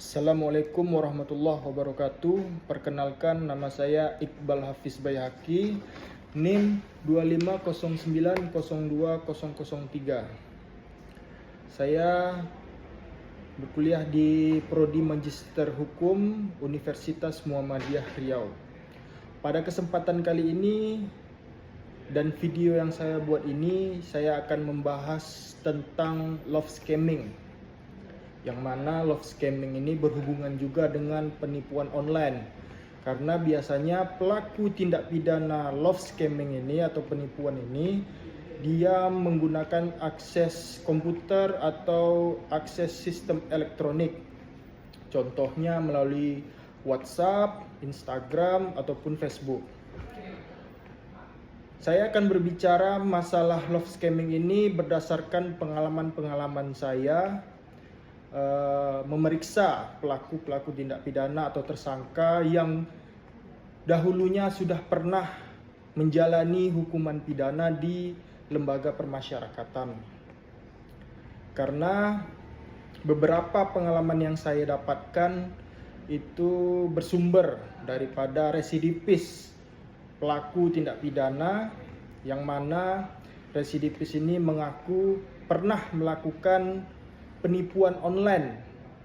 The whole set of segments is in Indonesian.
Assalamualaikum warahmatullahi wabarakatuh. Perkenalkan, nama saya Iqbal Hafiz Bayhaqi, NIM 2509020003. Saya berkuliah di Prodi Magister Hukum Universitas Muhammadiyah Riau. Pada kesempatan kali ini dan video yang saya buat ini, saya akan membahas tentang love scamming, yang mana love scamming ini berhubungan juga dengan penipuan online. Karena biasanya pelaku tindak pidana love scamming ini atau penipuan ini, dia menggunakan akses komputer atau akses sistem elektronik. Contohnya melalui WhatsApp, Instagram, ataupun Facebook. Saya akan berbicara masalah love scamming ini berdasarkan pengalaman-pengalaman saya memeriksa pelaku-pelaku tindak pidana atau tersangka yang dahulunya sudah pernah menjalani hukuman pidana di lembaga permasyarakatan. Karena beberapa pengalaman yang saya dapatkan itu bersumber daripada residivis pelaku tindak pidana, yang mana residivis ini mengaku pernah melakukan penipuan online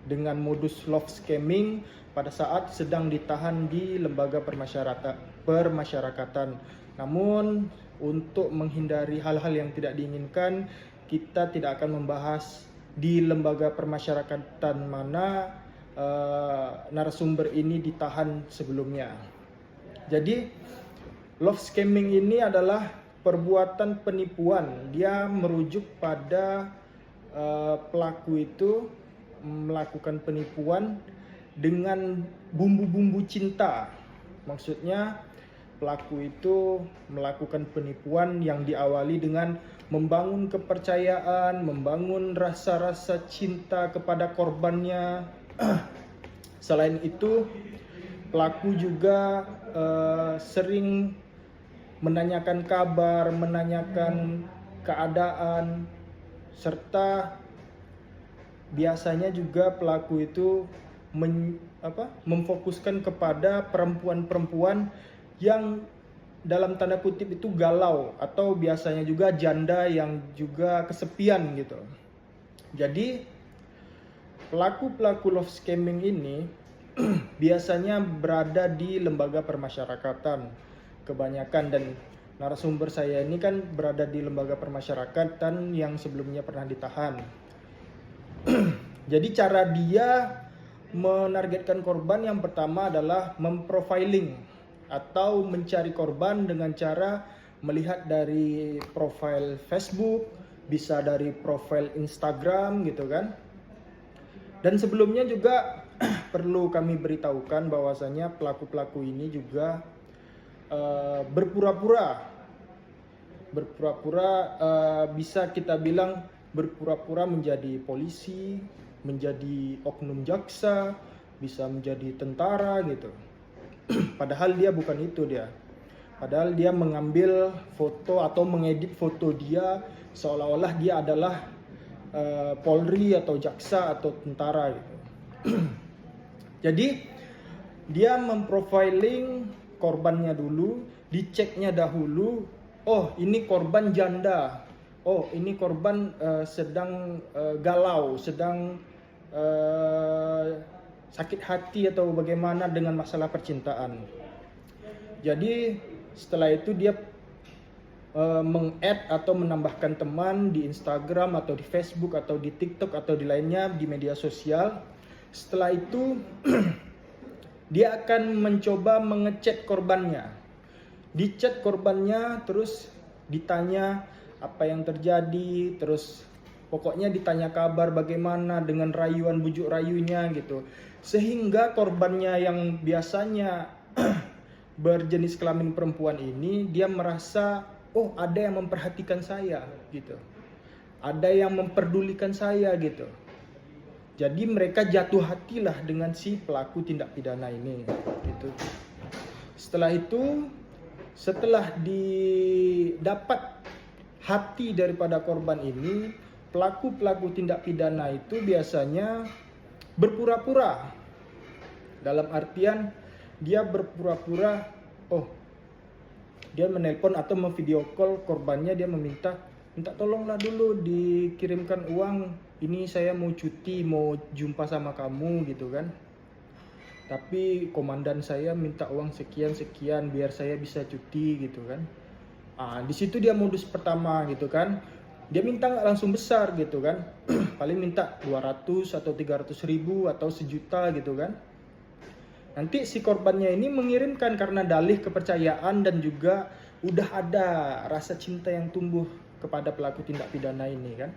dengan modus love scamming pada saat sedang ditahan di lembaga permasyarakatan. Namun untuk menghindari hal-hal yang tidak diinginkan, kita tidak akan membahas di lembaga permasyarakatan mana narasumber ini ditahan sebelumnya. Jadi love scamming ini adalah perbuatan penipuan. Dia merujuk pada pelaku itu melakukan penipuan dengan bumbu-bumbu cinta. Maksudnya pelaku itu melakukan penipuan yang diawali dengan membangun kepercayaan, membangun rasa-rasa cinta kepada korbannya. Selain itu, pelaku juga sering menanyakan kabar, menanyakan keadaan, serta biasanya juga pelaku itu memfokuskan kepada perempuan-perempuan yang dalam tanda kutip itu galau, atau biasanya juga janda yang juga kesepian gitu. Jadi pelaku-pelaku love scamming ini biasanya berada di lembaga permasyarakatan kebanyakan, dan narasumber saya ini kan berada di lembaga permasyarakatan yang sebelumnya pernah ditahan. Jadi cara dia menargetkan korban yang pertama adalah memprofiling atau mencari korban dengan cara melihat dari profil Facebook, bisa dari profil Instagram gitu kan. Dan sebelumnya juga perlu kami beritahukan bahwasanya pelaku-pelaku ini juga berpura-pura bisa kita bilang berpura-pura menjadi polisi, menjadi oknum jaksa, bisa menjadi tentara gitu. Padahal dia bukan itu dia. Padahal dia mengambil foto atau mengedit foto dia seolah-olah dia adalah Polri atau jaksa atau tentara gitu. Jadi dia memprofiling korbannya dulu, diceknya dahulu. Oh, ini korban janda. Oh, ini korban sedang galau, sedang sakit hati atau bagaimana dengan masalah percintaan. Jadi setelah itu dia meng-add atau menambahkan teman di Instagram atau di Facebook atau di TikTok atau di lainnya di media sosial. Setelah itu dia akan mencoba mengechat korbannya. Dichat korbannya, terus ditanya apa yang terjadi, terus pokoknya ditanya kabar bagaimana dengan rayuan bujuk rayunya gitu. Sehingga korbannya yang biasanya berjenis kelamin perempuan ini, dia merasa, oh ada yang memperhatikan saya gitu. Ada yang memperdulikan saya gitu. Jadi mereka jatuh hatilah dengan si pelaku tindak pidana ini gitu. Setelah didapat hati daripada korban ini, pelaku-pelaku tindak pidana itu biasanya berpura-pura. Dalam artian dia berpura-pura, oh dia menelpon atau memvideo call korbannya, dia minta tolonglah dulu dikirimkan uang, ini saya mau cuti, mau jumpa sama kamu gitu kan. Tapi komandan saya minta uang sekian biar saya bisa cuti gitu kan. Di situ dia modus pertama gitu kan. Dia minta nggak langsung besar gitu kan. Paling minta 200 atau 300 ribu atau 1 juta gitu kan. Nanti si korbannya ini mengirimkan karena dalih kepercayaan dan juga udah ada rasa cinta yang tumbuh kepada pelaku tindak pidana ini kan.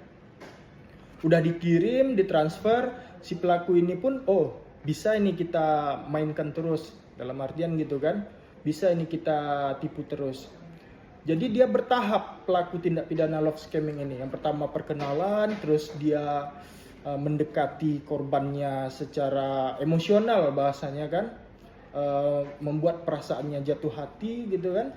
Udah dikirim, ditransfer, si pelaku ini pun oh bisa ini kita mainkan terus, dalam artian gitu kan, bisa ini kita tipu terus. Jadi dia bertahap pelaku tindak pidana love scamming ini. Yang pertama perkenalan, terus dia mendekati korbannya secara emosional bahasanya kan, membuat perasaannya jatuh hati gitu kan.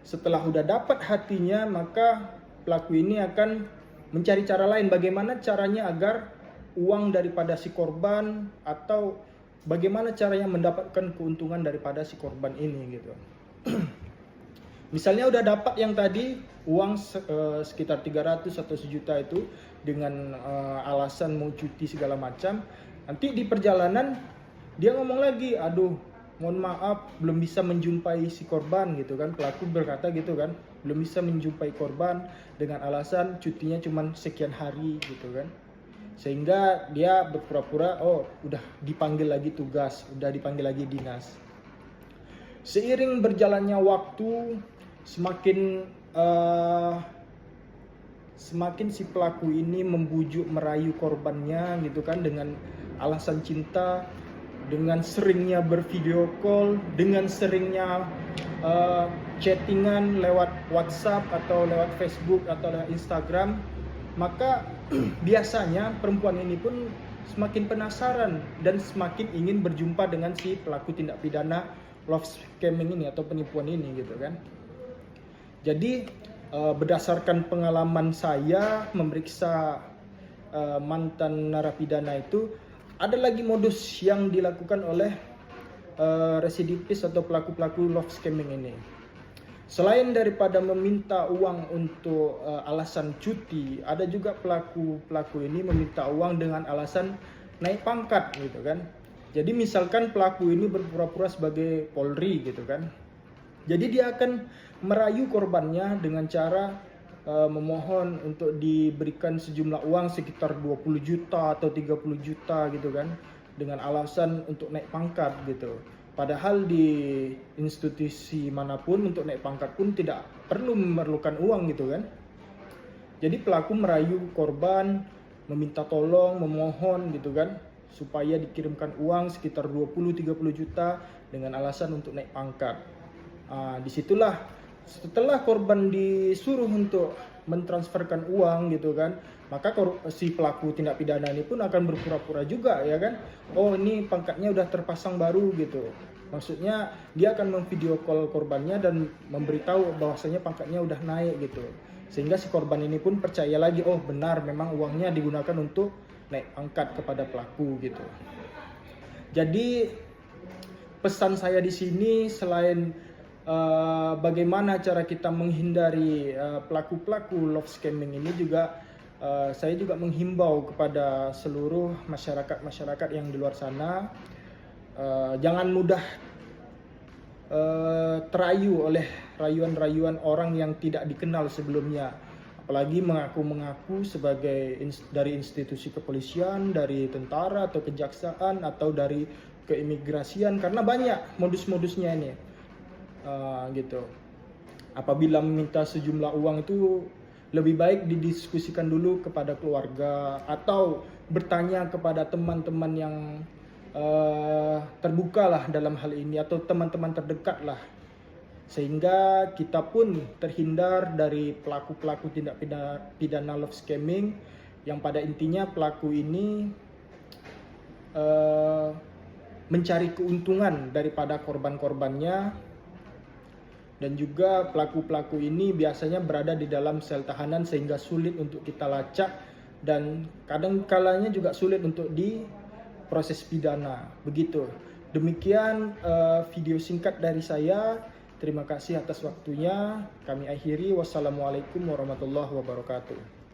Setelah udah dapat hatinya, maka pelaku ini akan mencari cara lain, bagaimana caranya agar uang daripada si korban atau bagaimana caranya mendapatkan keuntungan daripada si korban ini gitu. Misalnya udah dapat yang tadi uang sekitar 300 atau 1 juta itu dengan alasan mau cuti segala macam. Nanti di perjalanan dia ngomong lagi, aduh mohon maaf belum bisa menjumpai si korban gitu kan. Pelaku berkata gitu kan, belum bisa menjumpai korban dengan alasan cutinya cuma sekian hari gitu kan. Sehingga dia berpura-pura oh udah dipanggil lagi tugas, udah dipanggil lagi dinas. Seiring berjalannya waktu, semakin si pelaku ini membujuk merayu korbannya gitu kan dengan alasan cinta, dengan seringnya bervideo call, dengan seringnya chattingan lewat WhatsApp atau lewat Facebook atau lewat Instagram. Maka biasanya perempuan ini pun semakin penasaran dan semakin ingin berjumpa dengan si pelaku tindak pidana love scamming ini atau penipuan ini gitu kan. Jadi berdasarkan pengalaman saya memeriksa mantan narapidana itu, ada lagi modus yang dilakukan oleh residivis atau pelaku-pelaku love scamming ini. Selain daripada meminta uang untuk alasan cuti, ada juga pelaku-pelaku ini meminta uang dengan alasan naik pangkat gitu kan. Jadi misalkan pelaku ini berpura-pura sebagai Polri gitu kan. Jadi dia akan merayu korbannya dengan cara memohon untuk diberikan sejumlah uang sekitar 20 juta atau 30 juta gitu kan, dengan alasan untuk naik pangkat gitu. Padahal di institusi manapun untuk naik pangkat pun tidak perlu memerlukan uang gitu kan. Jadi pelaku merayu korban, meminta tolong, memohon gitu kan, supaya dikirimkan uang sekitar 20-30 juta dengan alasan untuk naik pangkat. Disitulah setelah korban disuruh untuk mentransferkan uang gitu kan, maka si pelaku tindak pidana ini pun akan berpura-pura juga ya kan, oh ini pangkatnya udah terpasang baru gitu. Maksudnya dia akan memvideo call korbannya dan memberitahu bahwasanya pangkatnya udah naik gitu, sehingga si korban ini pun percaya lagi, oh benar memang uangnya digunakan untuk naik pangkat kepada pelaku gitu. Jadi pesan saya di sini selain bagaimana cara kita menghindari pelaku-pelaku love scamming ini, juga saya juga menghimbau kepada seluruh masyarakat yang di luar sana, jangan mudah terayu oleh rayuan-rayuan orang yang tidak dikenal sebelumnya, apalagi mengaku-mengaku sebagai dari institusi kepolisian, dari tentara atau kejaksaan atau dari keimigrasian, karena banyak modus-modusnya ini. Gitu. Apabila meminta sejumlah uang itu lebih baik didiskusikan dulu kepada keluarga atau bertanya kepada teman-teman yang terbuka lah dalam hal ini, atau teman-teman terdekat lah, sehingga kita pun terhindar dari pelaku-pelaku tindak pidana love scamming yang pada intinya pelaku ini mencari keuntungan daripada korban-korbannya. Dan juga pelaku-pelaku ini biasanya berada di dalam sel tahanan sehingga sulit untuk kita lacak dan kadang kalanya juga sulit untuk diproses pidana. Begitu. Demikian video singkat dari saya. Terima kasih atas waktunya. Kami akhiri. Wassalamualaikum warahmatullahi wabarakatuh.